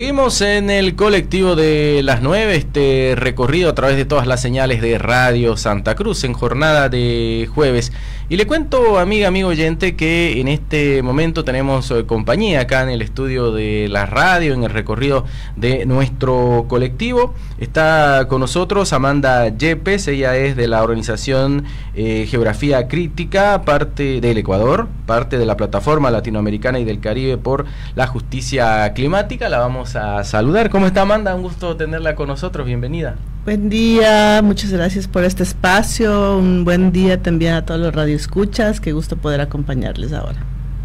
Seguimos en el colectivo de las 9, este recorrido a través de todas las señales de Radio Santa Cruz en jornada de jueves. Y le cuento, amigo oyente, que en este momento tenemos compañía acá en el estudio de la radio, en el recorrido de nuestro colectivo. Está con nosotros Amanda Yepes, ella es de la organización Geografía Crítica, parte del Ecuador, parte de la Plataforma Latinoamericana y del Caribe por la Justicia Climática. La vamos a saludar. ¿Cómo está, Amanda? Un gusto tenerla con nosotros, bienvenida. Buen día, muchas gracias por este espacio, un buen día también a todos los radioescuchas, qué gusto poder acompañarles ahora.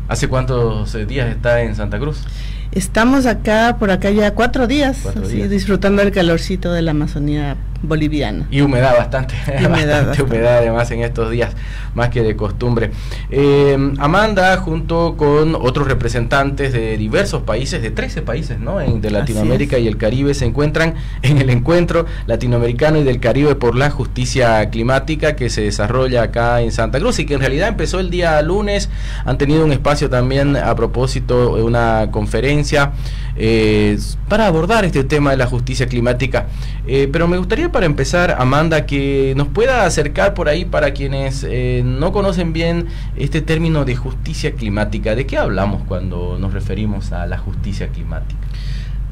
¿Hace cuántos días está en Santa Cruz? Estamos por acá ya 4 días, así, disfrutando del calorcito de la Amazonía boliviana. Y humedad, bastante humedad además en estos días, más que de costumbre. Amanda, junto con otros representantes de diversos países, de 13 países, ¿no?, de Latinoamérica y el Caribe, se encuentran en el encuentro latinoamericano y del Caribe por la justicia climática que se desarrolla acá en Santa Cruz y que en realidad empezó el día lunes. Han tenido un espacio también a propósito de una conferencia para abordar este tema de la justicia climática, pero me gustaría, para empezar, Amanda, que nos pueda acercar por ahí para quienes no conocen bien este término de justicia climática. ¿De qué hablamos cuando nos referimos a la justicia climática?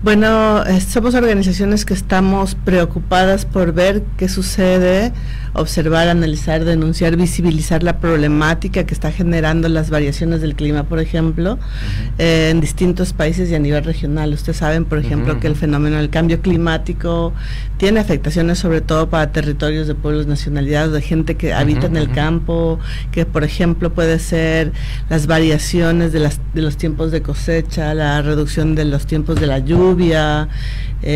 Bueno, somos organizaciones que estamos preocupadas por ver qué sucede, observar, analizar, denunciar, visibilizar la problemática que está generando las variaciones del clima, por ejemplo, en distintos países y a nivel regional. Ustedes saben, por ejemplo, que el fenómeno del cambio climático tiene afectaciones sobre todo para territorios de pueblos, nacionalidades, de gente que habita en el campo, que por ejemplo puede ser las variaciones de los tiempos de cosecha, la reducción de los tiempos de la lluvia,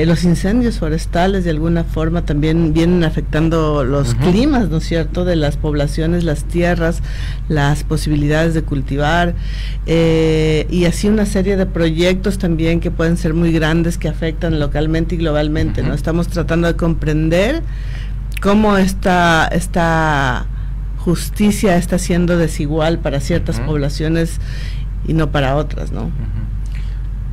los incendios forestales de alguna forma también vienen afectando los climas, ¿no es cierto?, de las poblaciones, las tierras, las posibilidades de cultivar, y así una serie de proyectos también que pueden ser muy grandes, que afectan localmente y globalmente, ¿no? Estamos tratando de comprender cómo esta justicia está siendo desigual para ciertas poblaciones y no para otras, ¿no?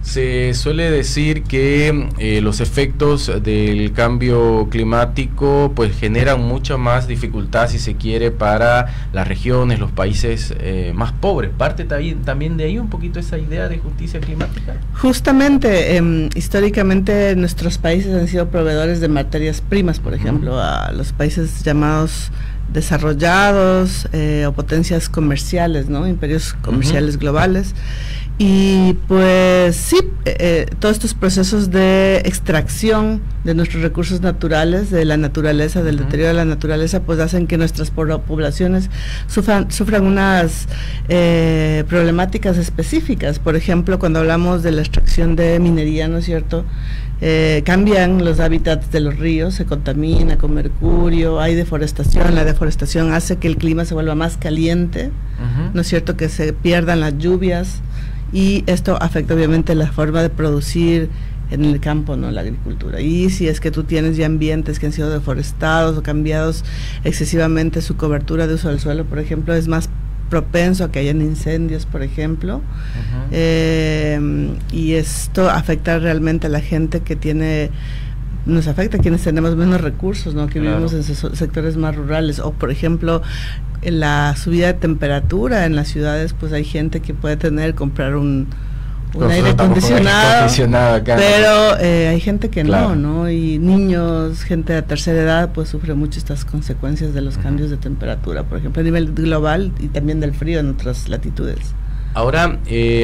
Se suele decir que los efectos del cambio climático pues generan mucha más dificultad, si se quiere, para las regiones, los países más pobres. ¿Parte también de ahí un poquito esa idea de justicia climática? Justamente, históricamente nuestros países han sido proveedores de materias primas, por ejemplo, a los países llamados desarrollados o potencias comerciales, ¿no?, imperios comerciales globales. Y pues sí, todos estos procesos de extracción de nuestros recursos naturales, de la naturaleza, del deterioro de la naturaleza, pues hacen que nuestras poblaciones sufran unas problemáticas específicas. Por ejemplo, cuando hablamos de la extracción de minería, ¿no es cierto?, cambian los hábitats de los ríos, se contamina con mercurio, hay deforestación, la deforestación hace que el clima se vuelva más caliente, ¿no es cierto?, que se pierdan las lluvias, y esto afecta obviamente la forma de producir en el campo, ¿no?, la agricultura. Y si es que tú tienes ya ambientes que han sido deforestados o cambiados excesivamente su cobertura de uso del suelo, por ejemplo, es más propenso a que hayan incendios, por ejemplo, y esto afecta realmente a la gente que tiene, nos afecta a quienes tenemos menos recursos, ¿no?, que vivimos en sectores más rurales, o por ejemplo, en la subida de temperatura en las ciudades, pues hay gente que puede comprar un aire acondicionado acá, pero hay gente que no, y niños, gente de tercera edad, pues sufre mucho estas consecuencias de los cambios de temperatura, por ejemplo, a nivel global y también del frío en otras latitudes. Ahora,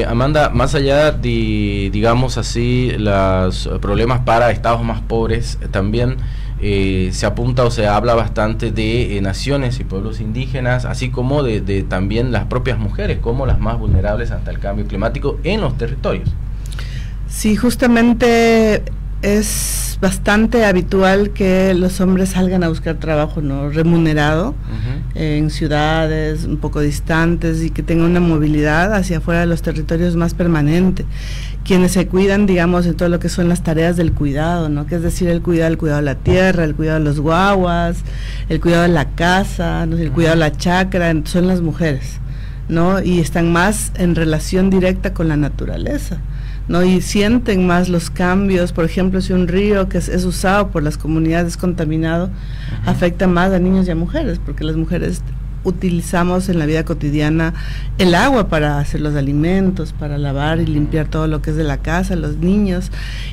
Amanda, más allá de, digamos así, los problemas para estados más pobres, también se apunta o se habla bastante de naciones y pueblos indígenas, así como de también las propias mujeres, como las más vulnerables ante el cambio climático en los territorios. Sí, justamente es bastante habitual que los hombres salgan a buscar trabajo no remunerado en ciudades un poco distantes y que tengan una movilidad hacia afuera de los territorios más permanente. Quienes se cuidan, digamos, en todo lo que son las tareas del cuidado, ¿no?, que es decir, el cuidado de la tierra, el cuidado de los guaguas, el cuidado de la casa, ¿no?, el cuidado de la chacra, son las mujeres, ¿no?, y están más en relación directa con la naturaleza. ¿no? Y sienten más los cambios. Por ejemplo, si un río que es usado por las comunidades contaminado, afecta más a niños y a mujeres, porque las mujeres utilizamos en la vida cotidiana el agua para hacer los alimentos, para lavar y limpiar todo lo que es de la casa, los niños,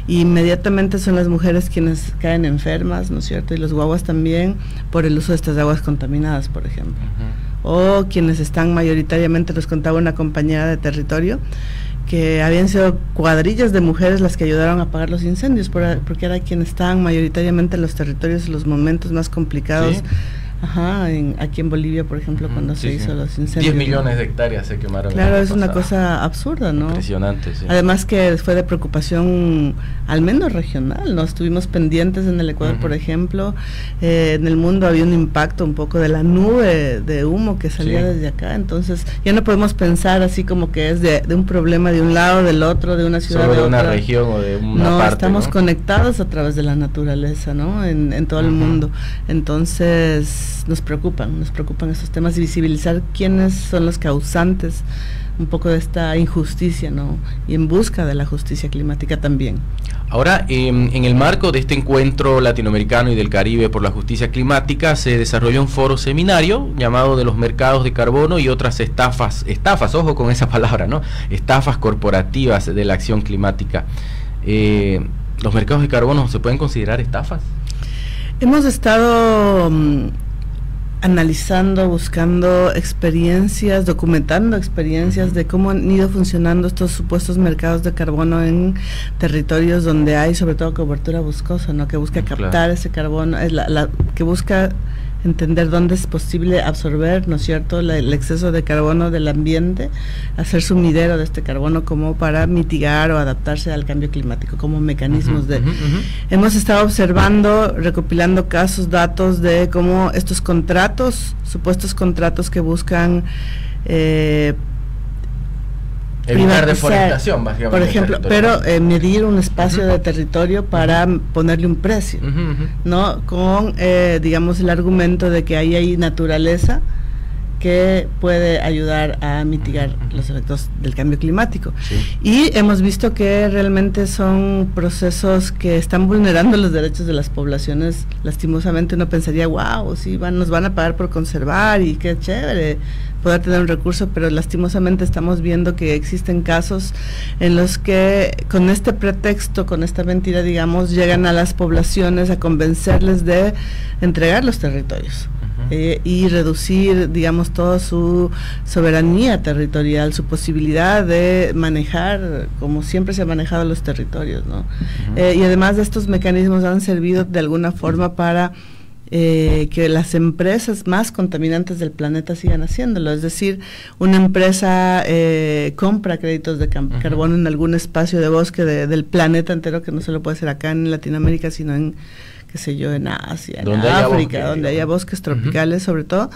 y inmediatamente son las mujeres quienes caen enfermas, ¿no es cierto? Y los guaguas también por el uso de estas aguas contaminadas, por ejemplo. O quienes están mayoritariamente, nos contaba una compañera de territorio, que habían sido cuadrillas de mujeres las que ayudaron a apagar los incendios, porque era quienes estaban mayoritariamente en los territorios en los momentos más complicados. ¿Sí? Ajá, aquí en Bolivia, por ejemplo, cuando se hizo los incendios. 10 millones de hectáreas se quemaron. Claro, es una cosa absurda, ¿no? Impresionante, sí. Además que fue de preocupación, al menos regional, ¿no? Estuvimos pendientes en el Ecuador, por ejemplo, en el mundo había un impacto un poco de la nube de humo que salía desde acá, entonces ya no podemos pensar así como que es de un problema de un lado, del otro, de una ciudad, solo de una región o de una parte. Estamos conectados a través de la naturaleza, ¿no? En todo el mundo. Entonces nos preocupan estos temas y visibilizar quiénes son los causantes un poco de esta injusticia, ¿no? Y en busca de la justicia climática también. Ahora, en el marco de este encuentro latinoamericano y del Caribe por la justicia climática, se desarrolló un foro seminario llamado de los mercados de carbono y otras estafas, ojo con esa palabra, ¿no? Estafas corporativas de la acción climática. ¿Los mercados de carbono se pueden considerar estafas? Hemos estado analizando, buscando experiencias, documentando experiencias de cómo han ido funcionando estos supuestos mercados de carbono en territorios donde hay sobre todo cobertura boscosa, ¿no? Que busca captar ese carbono, es que busca entender dónde es posible absorber, ¿no es cierto?, el exceso de carbono del ambiente, hacer sumidero de este carbono como para mitigar o adaptarse al cambio climático, como mecanismos de... Hemos estado observando, recopilando casos, datos de cómo estos contratos, supuestos contratos que buscan evitar deforestación, básicamente. Por ejemplo, pero medir un espacio de territorio para ponerle un precio, ¿no? Con, digamos, el argumento de que ahí hay naturaleza que puede ayudar a mitigar los efectos del cambio climático. Y hemos visto que realmente son procesos que están vulnerando los derechos de las poblaciones. Lastimosamente uno pensaría, wow, sí, nos van a pagar por conservar y qué chévere poder tener un recurso, pero lastimosamente estamos viendo que existen casos en los que con este pretexto, con esta mentira, digamos, llegan a las poblaciones a convencerles de entregar los territorios. Y reducir, digamos, toda su soberanía territorial, su posibilidad de manejar como siempre se han manejado los territorios, ¿no? Y además de estos mecanismos han servido de alguna forma para que las empresas más contaminantes del planeta sigan haciéndolo, es decir, una empresa compra créditos de carbono en algún espacio de bosque del planeta entero, que no se lo puede hacer acá en Latinoamérica, sino en, qué sé yo, en Asia, en África, donde haya bosques tropicales sobre todo,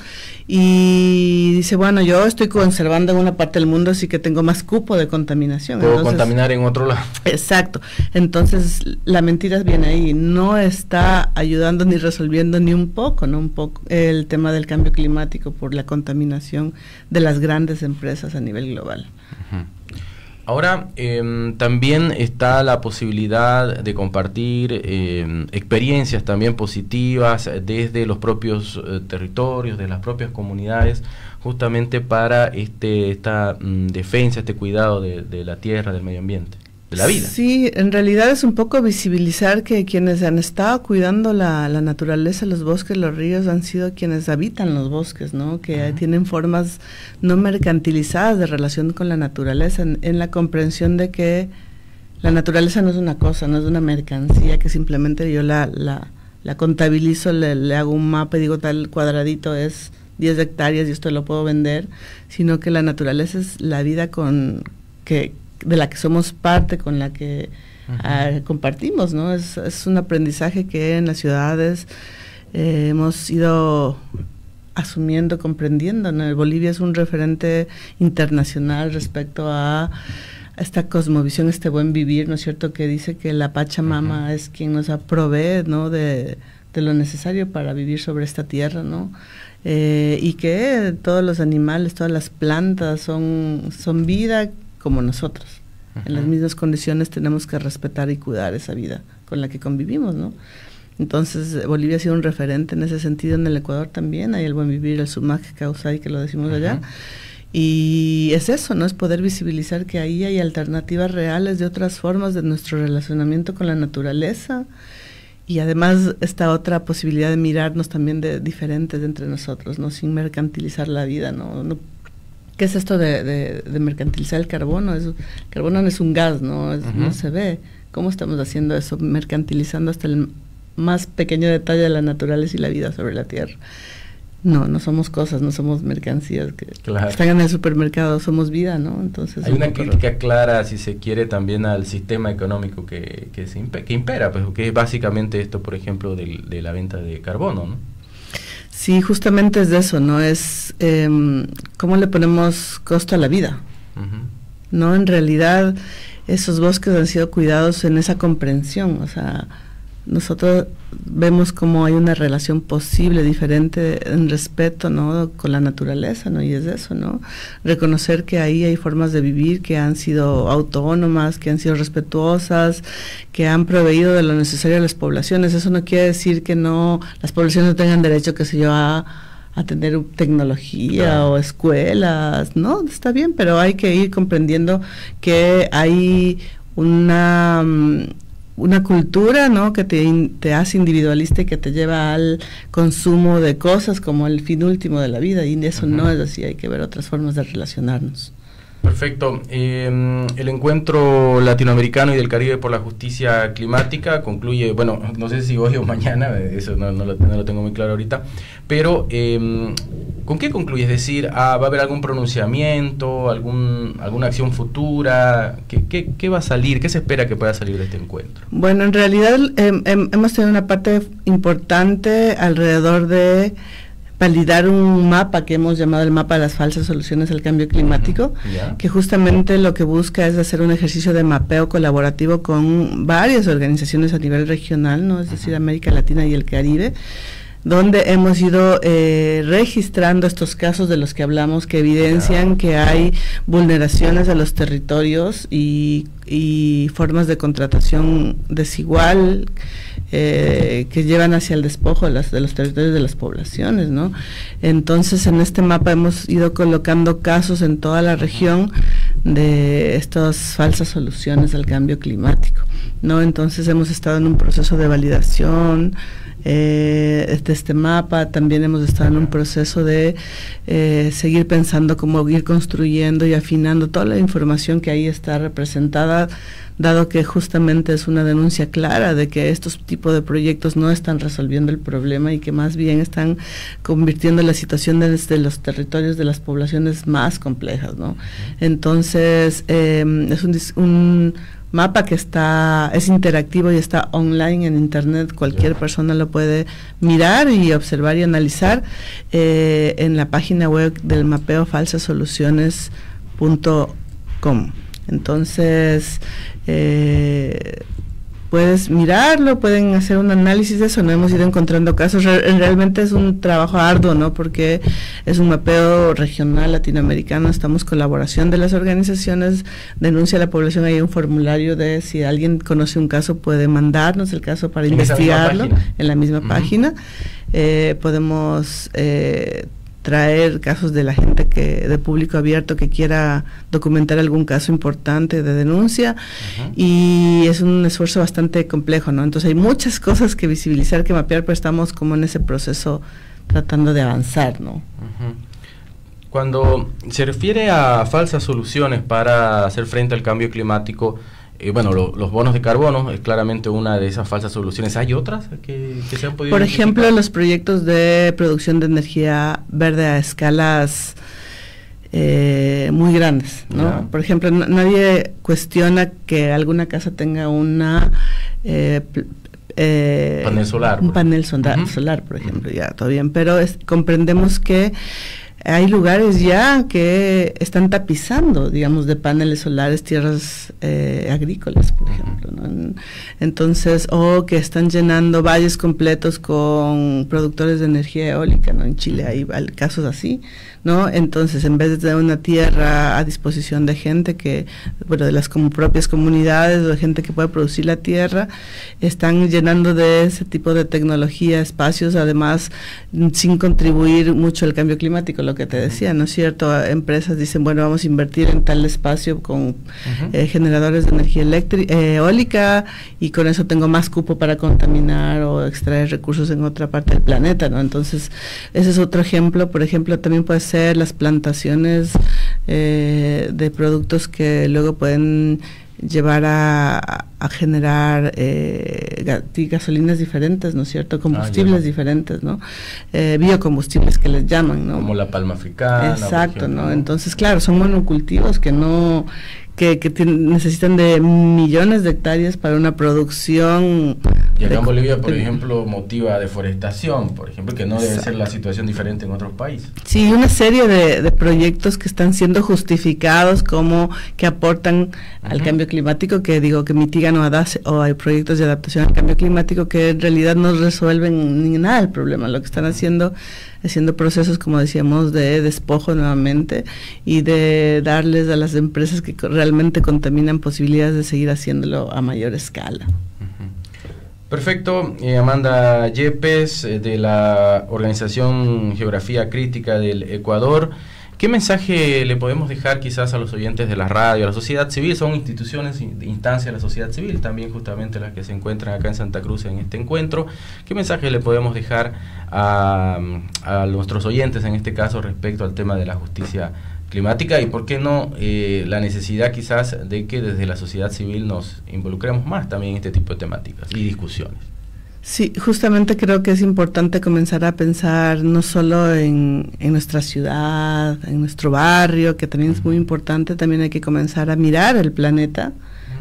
y dice, bueno, yo estoy conservando en una parte del mundo, así que tengo más cupo de contaminación. Puedo contaminar en otro lado. Exacto, entonces la mentira viene ahí, no está ayudando ni resolviendo ni un poco, el tema del cambio climático por la contaminación de las grandes empresas a nivel global. Ahora, también está la posibilidad de compartir experiencias también positivas desde los propios territorios, de las propias comunidades, justamente para esta defensa, este cuidado de la tierra, del medio ambiente, de la vida. Sí, en realidad es un poco visibilizar que quienes han estado cuidando la naturaleza, los bosques, los ríos, han sido quienes habitan los bosques, ¿no? Que tienen formas no mercantilizadas de relación con la naturaleza, en la comprensión de que la naturaleza no es una cosa, no es una mercancía que simplemente yo la contabilizo, le hago un mapa y digo tal cuadradito es 10 hectáreas y esto lo puedo vender, sino que la naturaleza es la vida de la que somos parte, con la que compartimos, ¿no? Es un aprendizaje que en las ciudades hemos ido asumiendo, comprendiendo, ¿no? Bolivia es un referente internacional respecto a esta cosmovisión, este buen vivir, ¿no es cierto?, que dice que la Pachamama es quien nos provee, ¿no?, de lo necesario para vivir sobre esta tierra, ¿no? Y que todos los animales, todas las plantas son vida como nosotros, En las mismas condiciones tenemos que respetar y cuidar esa vida con la que convivimos, ¿no? Entonces, Bolivia ha sido un referente en ese sentido. En el Ecuador también hay el buen vivir, el Sumac Causay, que lo decimos allá. Y es eso, ¿no? Es poder visibilizar que ahí hay alternativas reales de otras formas de nuestro relacionamiento con la naturaleza. Y además esta otra posibilidad de mirarnos también de diferentes entre nosotros, ¿no? Sin mercantilizar la vida, ¿no? ¿Qué es esto de mercantilizar el carbono? El carbono no es un gas, ¿no? No se ve. ¿Cómo estamos haciendo eso? Mercantilizando hasta el más pequeño detalle de la naturaleza y la vida sobre la Tierra. No somos cosas, no somos mercancías que están en el supermercado, somos vida, ¿no? Entonces hay una crítica clara, si se quiere, también al sistema económico que impera, pues, que es básicamente esto, por ejemplo, de la venta de carbono, ¿no? Sí, justamente es de eso, ¿no? Es cómo le ponemos costo a la vida, ¿no? En realidad, esos bosques han sido cuidados en esa comprensión, o sea, nosotros vemos cómo hay una relación posible, diferente, en respeto, ¿no? Con la naturaleza, ¿no? Y es eso, ¿no? Reconocer que ahí hay formas de vivir que han sido autónomas, que han sido respetuosas, que han proveído de lo necesario a las poblaciones. Eso no quiere decir que no, las poblaciones no tengan derecho, qué sé yo, a tener tecnología o escuelas, ¿no? Está bien, pero hay que ir comprendiendo que hay una cultura, ¿no? Que te hace individualista y que te lleva al consumo de cosas como el fin último de la vida, y eso no es así, hay que ver otras formas de relacionarnos. Perfecto. El encuentro latinoamericano y del Caribe por la justicia climática concluye, bueno, no sé si hoy o mañana, eso no lo tengo muy claro ahorita, pero ¿con qué concluye? Es decir, ¿va a haber algún pronunciamiento, alguna acción futura? ¿Qué va a salir? ¿Qué se espera que pueda salir de este encuentro? Bueno, en realidad hemos tenido una parte importante alrededor de validar un mapa que hemos llamado el mapa de las falsas soluciones al cambio climático, que justamente lo que busca es hacer un ejercicio de mapeo colaborativo con varias organizaciones a nivel regional, ¿no? Es decir, América Latina y el Caribe, donde hemos ido registrando estos casos de los que hablamos, que evidencian que hay vulneraciones a los territorios y formas de contratación desigual que llevan hacia el despojo de los territorios de las poblaciones, ¿no? Entonces, en este mapa hemos ido colocando casos en toda la región de estas falsas soluciones al cambio climático, ¿no? Entonces, hemos estado en un proceso de validación de este mapa. También hemos estado en un proceso de seguir pensando cómo ir construyendo y afinando toda la información que ahí está representada, dado que justamente es una denuncia clara de que estos tipos de proyectos no están resolviendo el problema y que más bien están convirtiendo la situación de los territorios de las poblaciones más complejas, ¿no? Entonces, es un mapa que es interactivo y está online en internet, cualquier persona lo puede mirar y observar y analizar en la página web del mapeo falsasoluciones.com. Entonces, puedes mirarlo, pueden hacer un análisis de eso, no hemos ido encontrando casos, realmente es un trabajo arduo, ¿no? Porque es un mapeo regional latinoamericano, estamos colaboración de las organizaciones, denuncia a la población, hay un formulario de si alguien conoce un caso puede mandarnos el caso para investigarlo en la misma página, podemos traer casos de la gente de público abierto que quiera documentar algún caso importante de denuncia, y es un esfuerzo bastante complejo, ¿no? Entonces hay muchas cosas que visibilizar, que mapear, pero estamos como en ese proceso tratando de avanzar, ¿no? Cuando se refiere a falsas soluciones para hacer frente al cambio climático, bueno, los bonos de carbono es claramente una de esas falsas soluciones. ¿Hay otras que se han podido Por ejemplo, los proyectos de producción de energía verde a escalas muy grandes, ¿no? Por ejemplo, nadie cuestiona que alguna casa tenga una panel solar. Un panel solar, por ejemplo, ya, todo bien, pero comprendemos que hay lugares ya que están tapizando, digamos, de paneles solares tierras agrícolas, por ejemplo, ¿no? Entonces, o que están llenando valles completos con productores de energía eólica, ¿no? En Chile hay casos así, ¿no? Entonces, en vez de tener una tierra a disposición de gente que, bueno, de las como propias comunidades o de gente que puede producir la tierra, están llenando de ese tipo de tecnología espacios, además, sin contribuir mucho al cambio climático, lo que te decía, ¿no es cierto? Empresas dicen, bueno, vamos a invertir en tal espacio con generadores de energía eólica, y con eso tengo más cupo para contaminar o extraer recursos en otra parte del planeta, ¿no? Entonces, ese es otro ejemplo. Por ejemplo, también puede ser las plantaciones de productos que luego pueden llevar a generar gasolinas diferentes, ¿no es cierto? Combustibles diferentes, ¿no? Biocombustibles que les llaman, ¿no? Como la palma africana. Exacto, ¿no? Entonces, claro, son monocultivos que no... que necesitan de millones de hectáreas para una producción. Y acá en Bolivia, por ejemplo, motiva deforestación, por ejemplo, que no debe ser la situación diferente en otros países. Sí, una serie de proyectos que están siendo justificados como que aportan al cambio climático, que digo que mitigan o hay proyectos de adaptación al cambio climático que en realidad no resuelven ni nada el problema. Lo que están haciendo procesos, como decíamos, de despojo nuevamente, y de darles a las empresas que realmente contaminan posibilidades de seguir haciéndolo a mayor escala. Perfecto. Amanda Yepes, de la Organización Geografía Crítica del Ecuador. ¿Qué mensaje le podemos dejar quizás a los oyentes de la radio, a la sociedad civil? Son instituciones, instancias de la sociedad civil, también justamente las que se encuentran acá en Santa Cruz en este encuentro. ¿Qué mensaje le podemos dejar a nuestros oyentes, en este caso, respecto al tema de la justicia climática, y por qué no la necesidad quizás de que desde la sociedad civil nos involucremos más también en este tipo de temáticas y discusiones? Sí, justamente creo que es importante comenzar a pensar no solo en nuestra ciudad, en nuestro barrio, que también es muy importante. También hay que comenzar a mirar el planeta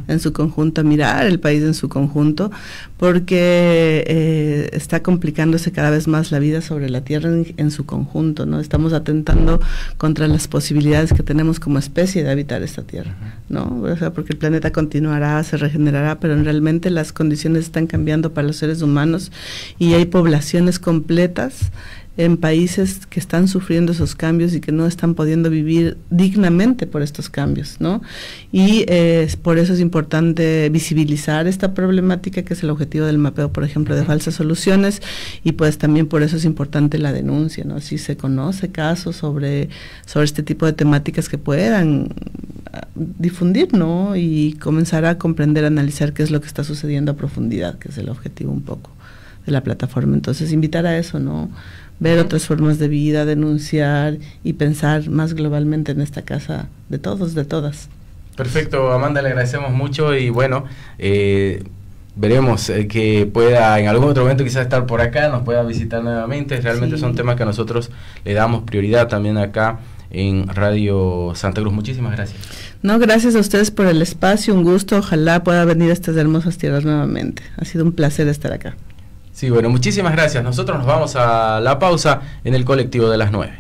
en su conjunto, a mirar el país en su conjunto, porque está complicándose cada vez más la vida sobre la Tierra en su conjunto, ¿no? Estamos atentando contra las posibilidades que tenemos como especie de habitar esta Tierra, ¿no? O sea, porque el planeta continuará, se regenerará, pero realmente las condiciones están cambiando para los seres humanos, y hay poblaciones completas en países que están sufriendo esos cambios y que no están pudiendo vivir dignamente por estos cambios, ¿no? Y por eso es importante visibilizar esta problemática, que es el objetivo del mapeo, por ejemplo, de falsas soluciones, y pues también por eso es importante la denuncia, ¿no? Si se conoce casos sobre este tipo de temáticas que puedan difundir, ¿no? Y comenzar a comprender, analizar qué es lo que está sucediendo a profundidad, que es el objetivo un poco de la plataforma. Entonces, invitar a eso, ¿no? Ver otras formas de vida, denunciar y pensar más globalmente en esta casa de todos, de todas. Perfecto, Amanda, le agradecemos mucho, y bueno, veremos que pueda en algún otro momento quizás estar por acá, nos pueda visitar nuevamente. Realmente son temas que nosotros le damos prioridad también acá en Radio Santa Cruz. Muchísimas gracias. No, gracias a ustedes por el espacio, un gusto, ojalá pueda venir a estas hermosas tierras nuevamente. Ha sido un placer estar acá. Sí, bueno, muchísimas gracias. Nosotros nos vamos a la pausa en el colectivo de las 9.